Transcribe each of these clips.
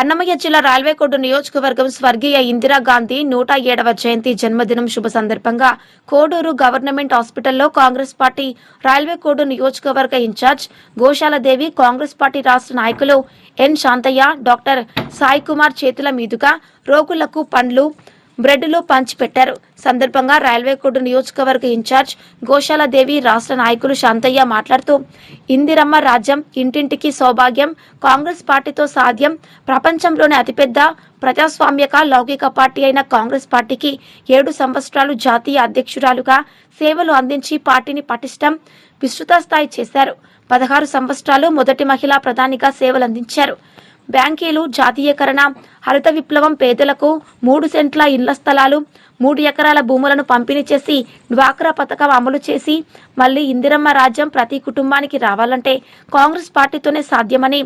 అన్నమయ్య జిల్లా రైల్వేకోడు నియోజకవర్గం స్వర్గీయ ఇందిరాగాంధీ 107వ జయంతి జన్మదినం శుభ సందర్భంగా కోడూరు గవర్నమెంట్ హాస్పిటల్లో కాంగ్రెస్ పార్టీ రైల్వేకోడు నియోజకవర్గ ఇన్ఛార్జ్ గోశాలదేవి, కాంగ్రెస్ పార్టీ రాష్ట్ర నాయకులు ఎన్ శాంతయ్య, డాక్టర్ సాయి కుమార్ చేతుల మీదుగా రోగులకు పండ్లు, బ్రెడ్లు పంచిపెట్టారు. సందర్భంగా రైల్వేకోడు నియోజకవర్గ ఇన్ఛార్జ్ గోశాలదేవి, రాష్ట్ర నాయకులు శాంతయ్య మాట్లాడుతూ, ఇందిరమ్మ రాజ్యం, ఇంటింటికి సౌభాగ్యం, కాంగ్రెస్ పార్టీతో సాధ్యం. ప్రపంచంలోనే అతిపెద్ద ప్రజాస్వామ్యక లౌకిక పార్టీ అయిన కాంగ్రెస్ పార్టీకి 7 సంవత్సరాలు జాతీయ అధ్యక్షురాలుగా సేవలు అందించి పార్టీని పటిష్టం, విస్తృత స్థాయి చేశారు. 16 సంవత్సరాలు మొదటి మహిళా ప్రధానిగా సేవలందించారు. బ్యాంకీలు, జాతీయకరణ, హరిత విప్లవం, పేదలకు 3 సెంట్ల ఇళ్ల స్థలాలు, 3 ఎకరాల భూములను పంపిణీ చేసి డ్వాక్రా పథకం అమలు చేసి మళ్లీ ఇందిరమ్మ రాజ్యం ప్రతి కుటుంబానికి రావాలంటే కాంగ్రెస్ పార్టీతోనే సాధ్యమని,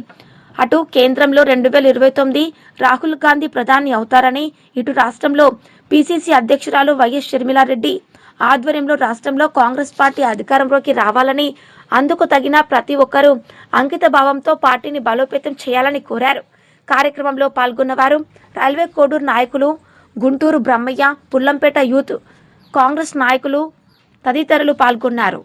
అటు కేంద్రంలో 2029 రాహుల్ గాంధీ ప్రధాని అవుతారని, ఇటు రాష్ట్రంలో పిసిసి అధ్యక్షురాలు వైఎస్ షర్మిలారెడ్డి ఆధ్వర్యంలో రాష్ట్రంలో కాంగ్రెస్ పార్టీ అధికారంలోకి రావాలని, అందుకు తగిన ప్రతి ఒక్కరూ అంకిత భావంతో పార్టీని బలోపేతం చేయాలని కోరారు. కార్యక్రమంలో పాల్గొన్నవారు రైల్వే కోడూరు నాయకులు గుంటూరు బ్రహ్మయ్య, పుల్లంపేట యూత్ కాంగ్రెస్ నాయకులు తదితరులు పాల్గొన్నారు.